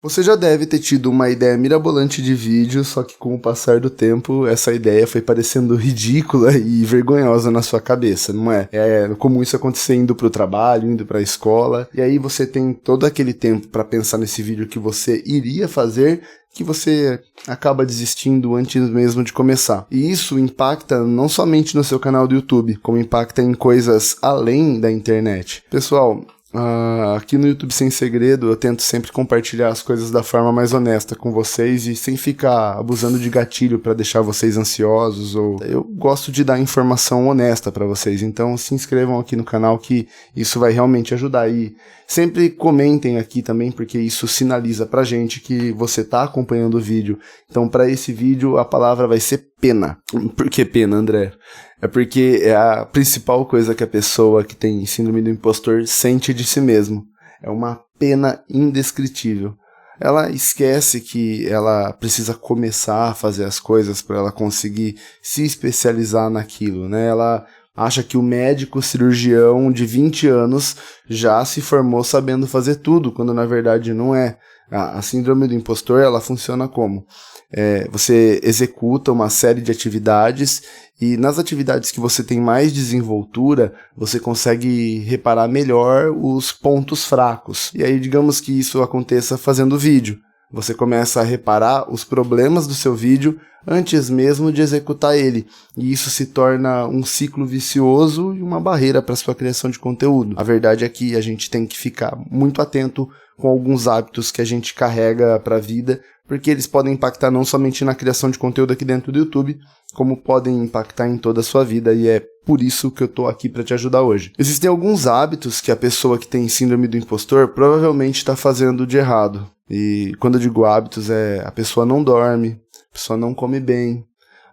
Você já deve ter tido uma ideia mirabolante de vídeo, só que com o passar do tempo, essa ideia foi parecendo ridícula e vergonhosa na sua cabeça, não é? É comum isso acontecer indo pro trabalho, indo pra escola, e aí você tem todo aquele tempo pra pensar nesse vídeo que você iria fazer, que você acaba desistindo antes mesmo de começar. E isso impacta não somente no seu canal do YouTube, como impacta em coisas além da internet. Pessoal, aqui no YouTube Sem Segredo eu tento sempre compartilhar as coisas da forma mais honesta com vocês e sem ficar abusando de gatilho para deixar vocês ansiosos, ou eu gosto de dar informação honesta para vocês, então se inscrevam aqui no canal que isso vai realmente ajudar. E sempre comentem aqui também, porque isso sinaliza pra gente que você tá acompanhando o vídeo. Então para esse vídeo a palavra vai ser pena. Por que pena, André? É porque é a principal coisa que a pessoa que tem síndrome do impostor sente de si mesmo. É uma pena indescritível. Ela esquece que ela precisa começar a fazer as coisas para ela conseguir se especializar naquilo, né? Ela acha que o médico cirurgião de 20 anos já se formou sabendo fazer tudo, quando na verdade não é. A síndrome do impostor, ela funciona como? Você executa uma série de atividades e nas atividades que você tem mais desenvoltura, você consegue reparar melhor os pontos fracos. E aí, digamos que isso aconteça fazendo vídeo. Você começa a reparar os problemas do seu vídeo antes mesmo de executar ele. E isso se torna um ciclo vicioso e uma barreira para a sua criação de conteúdo. A verdade é que a gente tem que ficar muito atento com alguns hábitos que a gente carrega para a vida, porque eles podem impactar não somente na criação de conteúdo aqui dentro do YouTube, como podem impactar em toda a sua vida, e é por isso que eu tô aqui para te ajudar hoje. Existem alguns hábitos que a pessoa que tem síndrome do impostor provavelmente está fazendo de errado. E quando eu digo hábitos, a pessoa não dorme, a pessoa não come bem,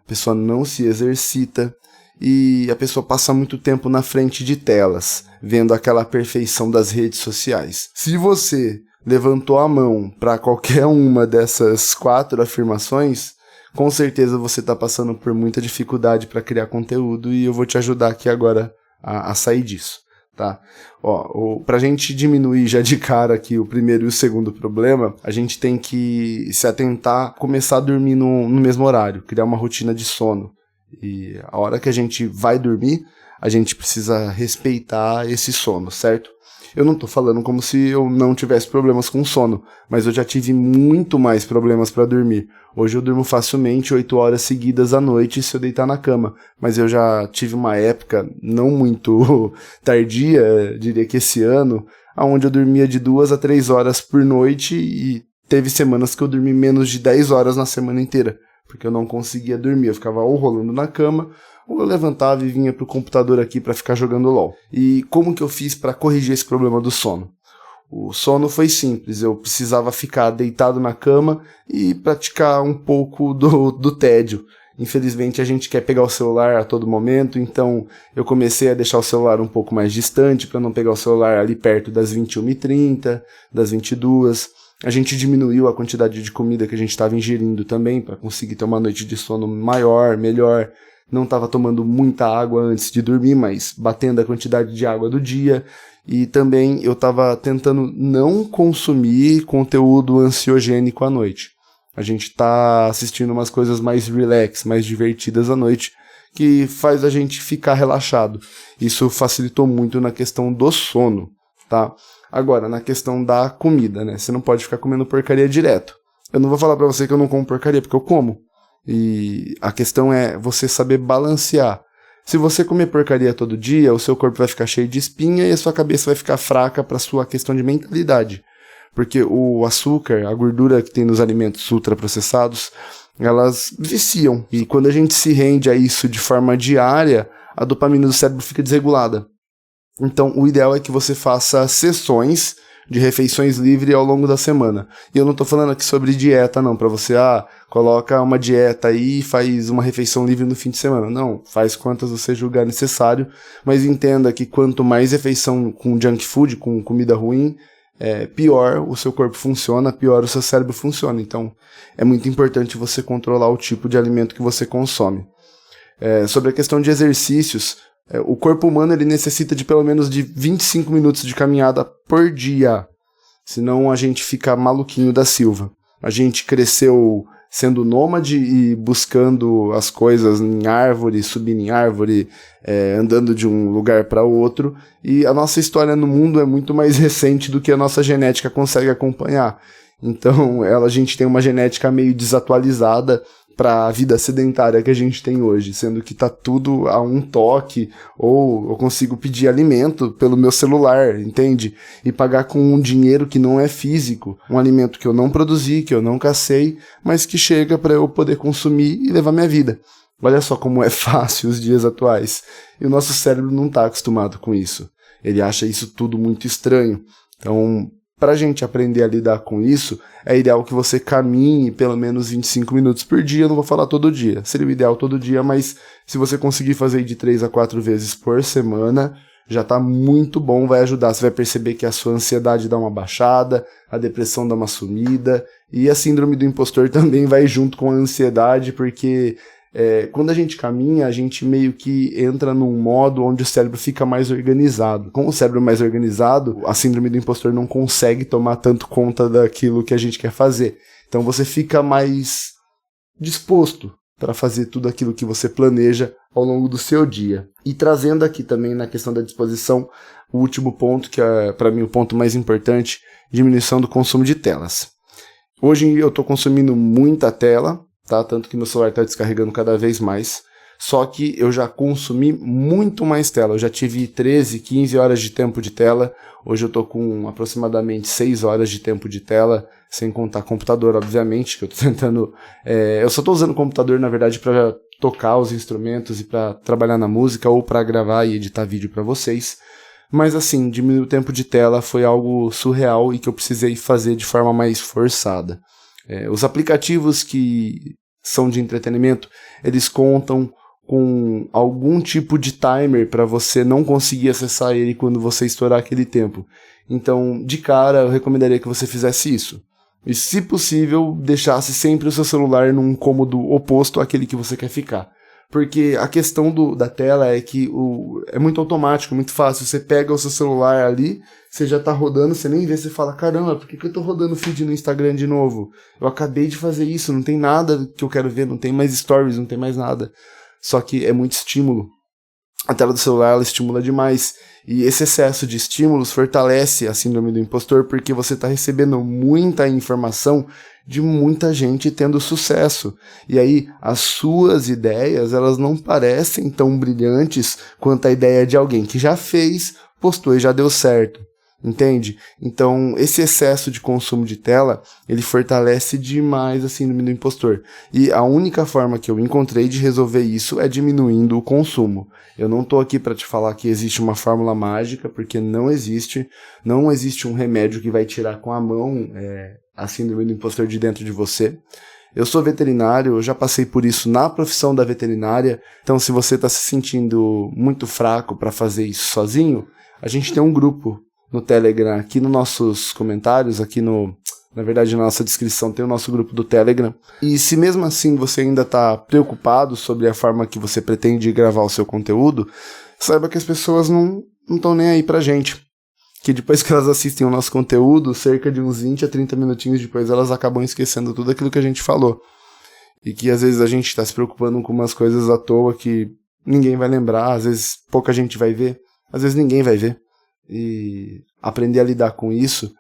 a pessoa não se exercita, e a pessoa passa muito tempo na frente de telas, vendo aquela perfeição das redes sociais. Se você levantou a mão para qualquer uma dessas 4 afirmações, com certeza você está passando por muita dificuldade para criar conteúdo e eu vou te ajudar aqui agora a sair disso, tá? Pra gente diminuir já de cara aqui o primeiro e o segundo problema, a gente tem que se atentar, começar a dormir no mesmo horário, criar uma rotina de sono. E a hora que a gente vai dormir, a gente precisa respeitar esse sono, certo? Eu não tô falando como se eu não tivesse problemas com sono, mas eu já tive muito mais problemas para dormir. Hoje eu durmo facilmente 8 horas seguidas à noite se eu deitar na cama, mas eu já tive uma época não muito tardia, diria que esse ano, onde eu dormia de 2 a 3 horas por noite e teve semanas que eu dormi menos de 10 horas na semana inteira, porque eu não conseguia dormir, eu ficava ou rolando na cama, ou eu levantava e vinha pro computador aqui para ficar jogando LOL. E como que eu fiz para corrigir esse problema do sono? O sono foi simples, eu precisava ficar deitado na cama e praticar um pouco do tédio. Infelizmente a gente quer pegar o celular a todo momento, então eu comecei a deixar o celular um pouco mais distante para não pegar o celular ali perto das 21h30, das 22h. A gente diminuiu a quantidade de comida que a gente estava ingerindo também para conseguir ter uma noite de sono maior, melhor. Não estava tomando muita água antes de dormir, mas batendo a quantidade de água do dia. E também eu estava tentando não consumir conteúdo ansiogênico à noite. A gente está assistindo umas coisas mais relax, mais divertidas à noite, que faz a gente ficar relaxado. Isso facilitou muito na questão do sono, tá? Agora, na questão da comida, né? Você não pode ficar comendo porcaria direto. Eu não vou falar pra você que eu não como porcaria, porque eu como. E a questão é você saber balancear. Se você comer porcaria todo dia, o seu corpo vai ficar cheio de espinha e a sua cabeça vai ficar fraca pra sua questão de mentalidade. Porque o açúcar, a gordura que tem nos alimentos ultraprocessados, elas viciam. E quando a gente se rende a isso de forma diária, a dopamina do cérebro fica desregulada. Então, o ideal é que você faça sessões de refeições livres ao longo da semana. E eu não tô falando aqui sobre dieta, não, pra você, coloca uma dieta aí e faz uma refeição livre no fim de semana. Não, faz quantas você julgar necessário, mas entenda que quanto mais refeição com junk food, com comida ruim, pior o seu corpo funciona, pior o seu cérebro funciona. Então, é muito importante você controlar o tipo de alimento que você consome. Sobre a questão de exercícios, o corpo humano ele necessita de pelo menos de 25 minutos de caminhada por dia. senão a gente fica maluquinho da Silva. A gente cresceu sendo nômade e buscando as coisas em árvore, subindo em árvore, andando de um lugar para outro, e a nossa história no mundo é muito mais recente do que a nossa genética consegue acompanhar. Então a gente tem uma genética meio desatualizada para a vida sedentária que a gente tem hoje, sendo que tá tudo a um toque, ou eu consigo pedir alimento pelo meu celular, entende? E pagar com um dinheiro que não é físico, um alimento que eu não produzi, que eu não cacei, mas que chega para eu poder consumir e levar minha vida. Olha só como é fácil os dias atuais. E o nosso cérebro não está acostumado com isso. Ele acha isso tudo muito estranho. Então, para a gente aprender a lidar com isso, é ideal que você caminhe pelo menos 25 minutos por dia. Eu não vou falar todo dia, seria o ideal todo dia, mas se você conseguir fazer de 3 a 4 vezes por semana, já está muito bom, vai ajudar. Você vai perceber que a sua ansiedade dá uma baixada, a depressão dá uma sumida, e a síndrome do impostor também vai junto com a ansiedade, porque quando a gente caminha, a gente meio que entra num modo onde o cérebro fica mais organizado. Com o cérebro mais organizado, a síndrome do impostor não consegue tomar tanto conta daquilo que a gente quer fazer. Então você fica mais disposto para fazer tudo aquilo que você planeja ao longo do seu dia. E trazendo aqui também na questão da disposição, o último ponto, que é para mim o ponto mais importante, diminuição do consumo de telas. Hoje eu estou consumindo muita tela, tá? Tanto que meu celular está descarregando cada vez mais, só que eu já consumi muito mais tela, eu já tive 13, 15 horas de tempo de tela, hoje eu tô com aproximadamente 6 horas de tempo de tela, sem contar computador, obviamente, que eu tô tentando, eu só tô usando o computador, na verdade, para tocar os instrumentos e para trabalhar na música, ou para gravar e editar vídeo para vocês, mas assim, diminuir o tempo de tela foi algo surreal e que eu precisei fazer de forma mais forçada. Os aplicativos que são de entretenimento, eles contam com algum tipo de timer para você não conseguir acessar ele quando você estourar aquele tempo. Então, de cara, eu recomendaria que você fizesse isso. E, se possível, deixasse sempre o seu celular num cômodo oposto àquele que você quer ficar. Porque a questão da tela é que é muito automático, muito fácil. Você pega o seu celular ali, você já tá rodando, você nem vê, você fala, caramba, por que eu tô rodando feed no Instagram de novo? Eu acabei de fazer isso, não tem nada que eu quero ver, não tem mais stories, não tem mais nada. Só que é muito estímulo. A tela do celular, ela estimula demais. E esse excesso de estímulos fortalece a síndrome do impostor, porque você está recebendo muita informação de muita gente tendo sucesso. E aí, as suas ideias, elas não parecem tão brilhantes quanto a ideia de alguém que já fez, postou e já deu certo. Entende? Então, esse excesso de consumo de tela, ele fortalece demais a síndrome do impostor. E a única forma que eu encontrei de resolver isso é diminuindo o consumo. Eu não estou aqui para te falar que existe uma fórmula mágica, porque não existe. Não existe um remédio que vai tirar com a mão a síndrome do impostor de dentro de você. Eu sou veterinário, eu já passei por isso na profissão da veterinária. Então, se você está se sentindo muito fraco para fazer isso sozinho, a gente tem um grupo no Telegram, aqui nos nossos comentários, na verdade na nossa descrição tem o nosso grupo do Telegram. E se mesmo assim você ainda está preocupado sobre a forma que você pretende gravar o seu conteúdo, saiba que as pessoas não estão nem aí pra gente. Que depois que elas assistem o nosso conteúdo, cerca de uns 20 a 30 minutinhos depois, elas acabam esquecendo tudo aquilo que a gente falou. E que às vezes a gente está se preocupando com umas coisas à toa que ninguém vai lembrar, às vezes pouca gente vai ver, às vezes ninguém vai ver. E aprender a lidar com isso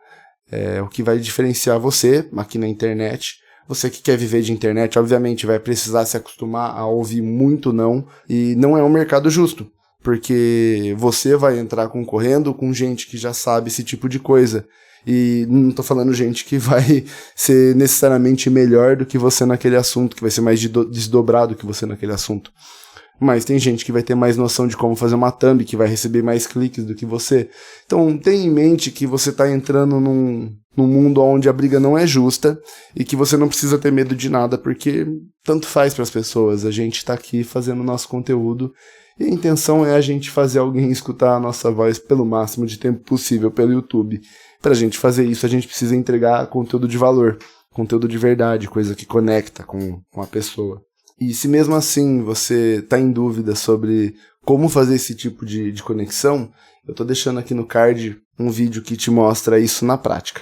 é o que vai diferenciar você aqui na internet. Você que quer viver de internet, obviamente, vai precisar se acostumar a ouvir muito não, e não é um mercado justo, porque você vai entrar concorrendo com gente que já sabe esse tipo de coisa. E não tô falando gente que vai ser necessariamente melhor do que você naquele assunto, que vai ser mais desdobrado que você naquele assunto. Mas tem gente que vai ter mais noção de como fazer uma thumb, que vai receber mais cliques do que você. Então tenha em mente que você está entrando num mundo onde a briga não é justa e que você não precisa ter medo de nada, porque tanto faz para as pessoas. A gente está aqui fazendo o nosso conteúdo e a intenção é a gente fazer alguém escutar a nossa voz pelo máximo de tempo possível pelo YouTube. Para a gente fazer isso, a gente precisa entregar conteúdo de valor, conteúdo de verdade, coisa que conecta com a pessoa. E se mesmo assim você está em dúvida sobre como fazer esse tipo de conexão, eu estou deixando aqui no card um vídeo que te mostra isso na prática.